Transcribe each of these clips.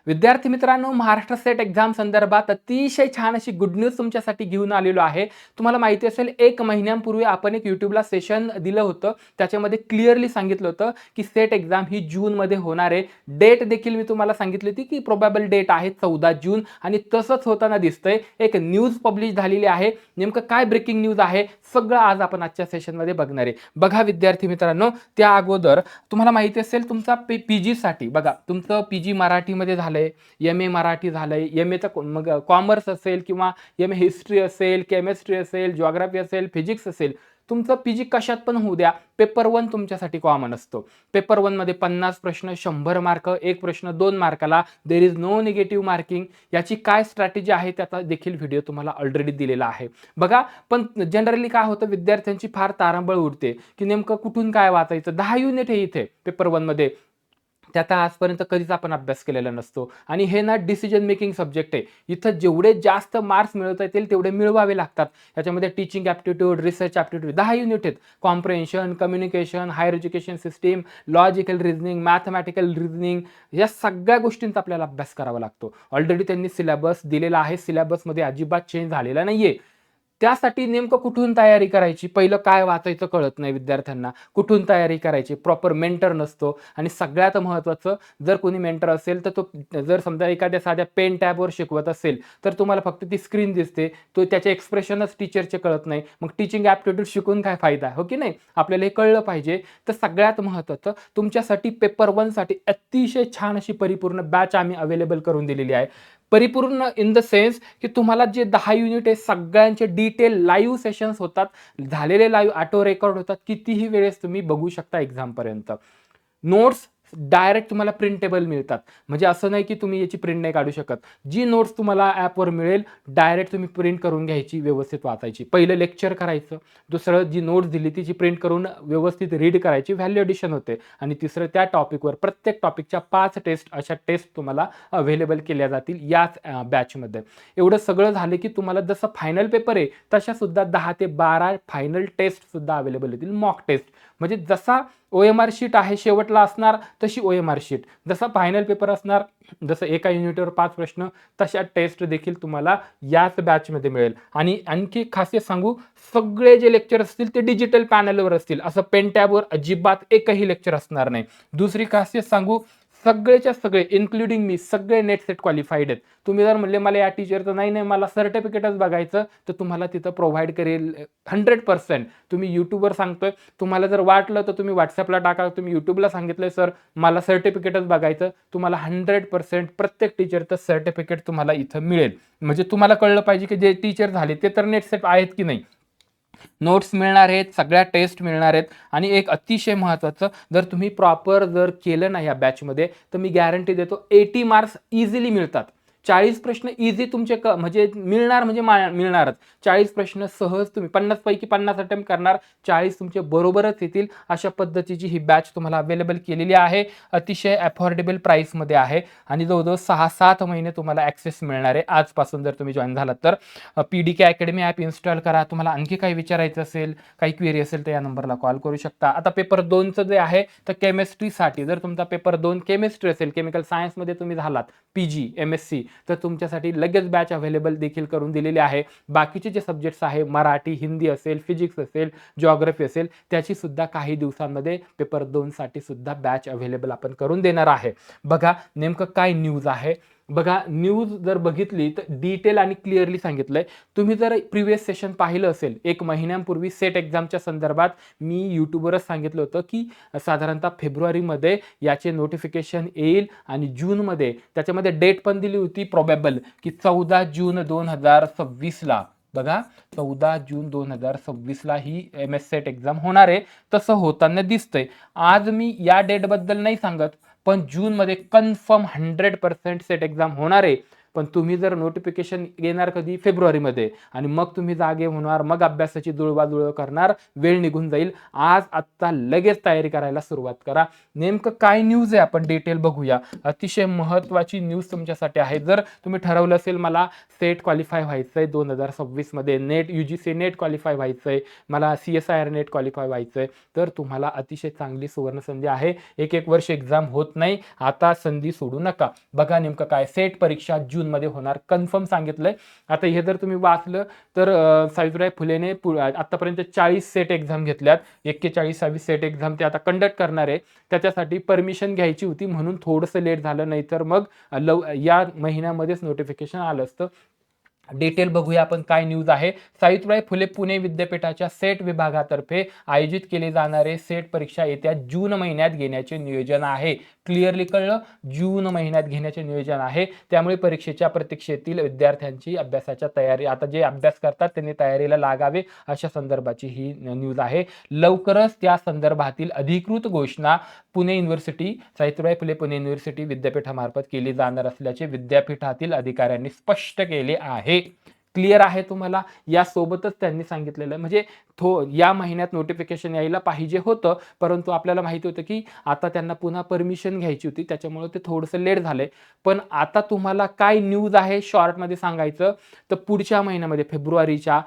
विद्यार्थी मित्रांनो, Maharashtra set exam संदर्भात अतिशय छान अशी गुड न्यूज तुमच्यासाठी घेऊन आलेलो आहे. तुम्हाला माहिती असेल 1 महिन्यांपूर्वी आपण एक YouTubeला सेशन दिलं होतं. त्याच्यामध्ये क्लिअरली सांगितलं होतं, की सेट एक्झाम ही जूनमध्ये होणार आहे. डेट देखील मी तुम्हाला सांगितली होती, की प्रोबॅबल डेट आहे 14 जून आणि तसंच होताना दिसतंय. एक न्यूज पब्लिश झालेली आहे. नेमकं काय ब्रेकिंग न्यूज आहे, सगळं आज आपण आजच्या सेशनमध्ये बघणार आहे. बघा विद्यार्थी मित्रांनो, त्या अगोदर तुम्हाला माहिती असेल तुमचा पीजीसाठी बघा, तुमचं पीजी मराठीमध्ये झालंय, एम ए मराठी झालंय, एम एचं मग कॉमर्स असेल किंवा एम ए हिस्ट्री असेल, केमिस्ट्री असेल, जिओग्राफी असेल, फिजिक्स असेल, तुमचं पीजी कशात पण होऊ द्या, पेपर 1 तुमच्यासाठी कॉमन असतो. पेपर 1 मध्ये 50 प्रश्न, 100 मार्क, एक प्रश्न 2 मार्काला, there is no negative marking. याची काय स्ट्रॅटेजी आहे त्याचा देखील व्हिडिओ तुम्हाला ऑलरेडी दिलेला आहे. बघा, पण जनरली काय होतं, विद्यार्थ्यांची फार तारांबळ उडते की नेमकं कुठून काय वाचायचं. 10 युनिट आहे इथे पेपर 1 मध्ये, त्याचा आजपर्यंत कधीच आपण अभ्यास केलेला नसतो आणि हे ना डिसिजन मेकिंग सब्जेक्ट आहे. इथं जेवढे जास्त मार्क्स मिळवता येतील तेवढे मिळवावे लागतात. याच्यामध्ये teaching aptitude, research aptitude 10 unit आहेत. Comprehension, communication, higher education system, logical reasoning, mathematical reasoning, या सगळ्या गोष्टींचा आपल्याला अभ्यास करावा लागतो. ऑलरेडी त्यांनी सिलेबस दिलेला आहे. सिलेबसमध्ये अजिबात चेंज झालेला नाहीये. त्यासाठी नेमकं कुठून तयारी करायची, पहिलं काय वाचायचं कळत नाही विद्यार्थ्यांना. कुठून तयारी करायची, प्रॉपर मेंटर नसतो आणि सगळ्यात महत्त्वाचं, जर कोणी मेंटर असेल तर तो जर समजा एखाद्या साध्या पेन टॅबवर शिकवत असेल तर तुम्हाला फक्त ती स्क्रीन दिसते, तो त्याचे एक्सप्रेशनच टीचरचे कळत नाही. मग टीचिंग ॲप्टिट्यूड शिकून काय फायदा, हो की नाही? आपल्याला हे कळलं पाहिजे. तर सगळ्यात महत्त्वाचं, तुमच्यासाठी पेपर 1 साठी अतिशय छान अशी परिपूर्ण बॅच आम्ही अवेलेबल करून दिलेली आहे. परिपूर्ण इन द सेन्स की तुम्हाला जे 10 युनिट आहे सगळ्यांचे डिटेल लाईव्ह सेशन्स होतात, झालेले लाईव्ह ऑटो रेकॉर्ड होतात, कितीही वेळेस तुम्ही बघू शकता एक्झामपर्यंत. नोट्स डायरेक्ट तुम्हाला प्रिंटेबल मिळतात. म्हणजे असं नाही की तुम्ही याची प्रिंट नाही काढू शकत. जी नोट्स तुम्हाला ॲपवर मिळेल डायरेक्ट तुम्ही प्रिंट करून घ्यायची, व्यवस्थित वाचायची. पहिलं लेक्चर करायचं, दुसरं जी नोट्स दिली तिची प्रिंट करून व्यवस्थित रीड करायची, व्हॅल्यू एडिशन होते, आणि तिसरं त्या टॉपिकवर प्रत्येक टॉपिकच्या 5 टेस्ट, अशा टेस्ट तुम्हाला अवेलेबल केल्या जातील याच बॅचमध्ये. एवढं सगळं झालं की तुम्हाला जसं फायनल पेपर आहे तशा सुद्धा 10 ते 12 फायनल टेस्ट सुद्धा अवेलेबल होतील, मॉक टेस्ट. म्हणजे जसा OMR शीट आहे शेवटला असणार तशी OMR शीट, जसा फायनल पेपर असणार, जसं एका युनिटवर 5 प्रश्न, तशा टेस्ट देखील तुम्हाला याच बॅचमध्ये मिळेल. आणि आणखी खासियत सांगू, सगळे जे लेक्चर असतील ते डिजिटल पॅनलवर असतील, असं पेन टॅबवर अजिबात एकही लेक्चर असणार नाही. दुसरी खासियत सांगू, सगळेच्या सगळे इन्क्लुडिंग मी, सगळे नेट सेट क्वालिफाईड आहेत. तुम्ही जर म्हणले मला या टीचरचं नाही नाही मला सर्टिफिकेटच बघायचं, तर तुम्हाला तिथं प्रोव्हाइड करेल 100%. तुम्ही यूट्यूबवर सांगतोय, तुम्हाला जर वाटलं तर तुम्ही व्हॉट्सअपला टाका. तुम्ही यूट्यूबला सांगितलंय सर मला सर्टिफिकेटच बघायचं, तुम्हाला 100% प्रत्येक टीचरचं सर्टिफिकेट तुम्हाला इथं मिळेल. म्हणजे तुम्हाला कळलं पाहिजे की जे टीचर झाले ते तर नेट सेट आहेत की नाही. नोट्स मिळणार आहेत, सगळ्या टेस्ट मिळणार आहेत. आणि एक अतिशय महत्त्वाचं, जर तुम्ही प्रॉपर जर केलं ना या बॅचमध्ये, तर मी गॅरंटी देतो 80 मार्क्स इझिली मिळतात. 40 प्रश्न इझी तुमचे म्हणजे मिळणार, म्हणजे मिळणारच. 40 प्रश्न सहज तुम्ही 50 पैकी 50 अटेम्प्ट करणार, 40 तुमचे बरोबरच येतील. अशा पद्धतीची ही बॅच तुम्हाला अवेलेबल केलेली आहे. अतिशय अफोर्डेबल प्राईसमध्ये आहे आणि जवळजवळ 6-7 महिने तुम्हाला ॲक्सेस मिळणार आहे आजपासून जर तुम्ही जॉईन झालात तर. PDK अकॅडमी ॲप इन्स्टॉल करा. तुम्हाला आणखी काही विचारायचं असेल, काही क्वेरी असेल तर या नंबरला कॉल करू शकता. आता पेपर 2चं जे आहे तर केमिस्ट्रीसाठी, जर तुमचा पेपर 2 केमिस्ट्री असेल, केमिकल सायन्समध्ये तुम्ही झालात, PG MSc, तर तुमच्यासाठी लगेच बॅच अवेलेबल देखील करून दिलेली आहे. बाकीचे जे सब्जेक्ट्स आहे, मराठी, हिंदी असेल, फिजिक्स असेल, जिओग्राफी असेल, त्याची सुद्धा काही दिवसांमध्ये पेपर 2 साठी सुद्धा बॅच अवेलेबल आपण करून देणार आहे. बघा नेमकं काय न्यूज आहे. बघा, न्यूज जर बघितली तर डिटेल आणि क्लिअरली सांगितलंय. तुम्ही जर प्रिव्हियस सेशन पाहिलं असेल 1 महिन्यांपूर्वी सेट एक्झामच्या संदर्भात, मी यूट्यूबवरच सांगितलं होतं की साधारणतः फेब्रुवारीमध्ये याचे नोटिफिकेशन येईल आणि जूनमध्ये, त्याच्यामध्ये डेट पण दिली होती प्रोबॅबल की 14 जून 2026ला. बघा, 14 जून 2026ला ही MS सेट एक्झाम होणार आहे. तसं होताना दिसतंय. आज मी या डेटबद्दल नाही सांगत, पण जूनमध्ये कन्फर्म 100% सेट एक्झाम होणार आहे. पण तुम्ही जर नोटिफिकेशन येणार कधी फेब्रुवारीमध्ये आणि मग तुम्ही जागे होणार, मग अभ्यासाची जुळवाजुळव करणार, वेळ निघून जाईल. आज आत्ता लगेच तयारी करायला सुरुवात करा. नेमकं काय न्यूज आहे आपण डिटेल बघूया. अतिशय महत्त्वाची न्यूज तुमच्यासाठी आहे. जर तुम्ही ठरवलं असेल मला सेट क्वालिफाय व्हायचंय 2026 मध्ये, नेट UGC नेट क्वालिफाय व्हायचंय, मला CSIR नेट क्वालिफाय व्हायचंय, तर तुम्हाला अतिशय चांगली सुवर्ण संधी आहे. एक वर्ष एक्झाम होत नाही, आता संधी सोडू नका. बघा नेमकं काय, सेट परीक्षा जूनमध्ये होणार, कन्फर्म सांगितलंय. आता हे जर तुम्ही वाचलं तर सावित्रीबाई फुलेने आतापर्यंत 40 सेट एक्झाम घेतल्यात. 41वी सेट एक्झाम ते आता कंडक्ट करणार आहे. त्याच्यासाठी परमिशन घ्यायची होती म्हणून थोडंसं लेट झालं, नाहीतर मग या महिन्यामध्येच नोटिफिकेशन आलं असतं. डिटेल बघूया आपण काय न्यूज आहे. सावित्रीबाई फुले पुणे विद्यापीठाच्या सेट विभागातर्फे आयोजित केले जाणारे सेट परीक्षा येत्या जून महिन्यात घेण्याचे नियोजन आहे. क्लिअरली कळलं, जून महिन्यात घेण्याचे नियोजन आहे. त्यामुळे परीक्षेच्या प्रतीक्षेतील विद्यार्थ्यांची अभ्यासाच्या तयारी, आता जे अभ्यास करतात त्यांनी तयारीला लागावे अशा संदर्भाची ही न्यूज आहे. लवकरच त्या संदर्भातील अधिकृत घोषणा पुणे युनिव्हर्सिटी, सावित्रीबाई फुले पुणे युनिव्हर्सिटी विद्यापीठामार्फत केली जाणार असल्याचे विद्यापीठातील अधिकाऱ्यांनी स्पष्ट केले आहे. क्लिअर आहे तुम्हाला. यासोबतच त्यांनी सांगितलेलं म्हणजे या महिन्यात नोटिफिकेशन यायला पाहिजे होतं, परंतु आपल्याला माहिती होतं की आता त्यांना पुन्हा परमिशन घ्यायची होती, त्याच्यामुळे ते थोडंसं लेट झालंय. पण आता तुम्हाला काय न्यूज आहे शॉर्टमध्ये सांगायचं तर पुढच्या महिन्यामध्ये फेब्रुवारीच्या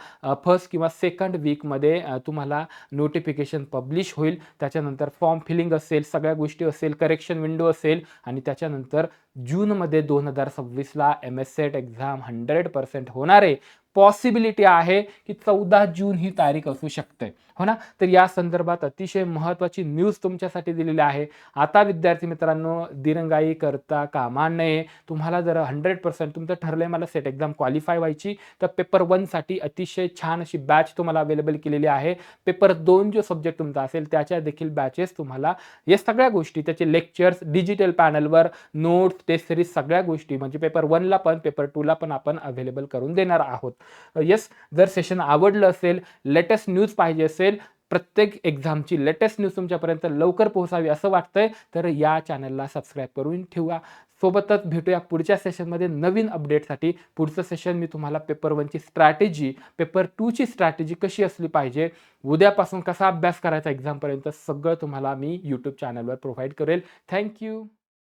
फर्स्ट किंवा सेकंड वीकमध्ये तुम्हाला नोटिफिकेशन पब्लिश होईल. त्याच्यानंतर फॉर्म फिलिंग असेल, सगळ्या गोष्टी असेल, करेक्शन विंडो असेल आणि त्याच्यानंतर जूनमध्ये 2026ला MS सेट एक्झाम 100% होणार आहे. पॉसिबिलिटी आहे की 14 जून ही तारीख असू शकते, हो ना. तर या संदर्भात अतिशय महत्त्वाची न्यूज तुमच्यासाठी दिलेली आहे. आता विद्यार्थी मित्रांनो, दिरंगाई करता कामा नये. तुम्हाला जर 100% तुमचं ठरलंय मला सेट एक्झाम क्वालिफाय व्हायची, तर पेपर 1 साठी अतिशय छान अशी बॅच तुम्हाला अवेलेबल केलेली आहे. पेपर 2 जो सब्जेक्ट तुमचा असेल त्याच्या देखील बॅचेस तुम्हाला, या सगळ्या गोष्टी, त्याचे लेक्चर्स, डिजिटल पॅनलवर नोट्स, टेस्ट सिरीज, सगळ्या गोष्टी म्हणजे पेपर 1 ला पण पेपर 2 ला पण आपण अवेलेबल करून देणार आहोत. येस, जर सेशन आवडलं असेल, लेटेस्ट न्यूज पाहिजे असेल, प्रत्येक एक्झामची लेटेस्ट न्यूज तुमच्यापर्यंत लवकर पोहोचावी असं वाटतंय, तर या चॅनलला सबस्क्राईब करून ठेवा. सोबतच भेटूया पुढच्या सेशनमध्ये नवीन अपडेटसाठी. पुढचं सेशन मी तुम्हाला पेपर 1 ची स्ट्रॅटेजी, पेपर 2 ची स्ट्रॅटेजी कशी असली पाहिजे, उद्यापासून कसा अभ्यास करायचा एक्झामपर्यंत, सगळं तुम्हाला मी YouTube चॅनलवर प्रोव्हाइड करेल. थँक्यू.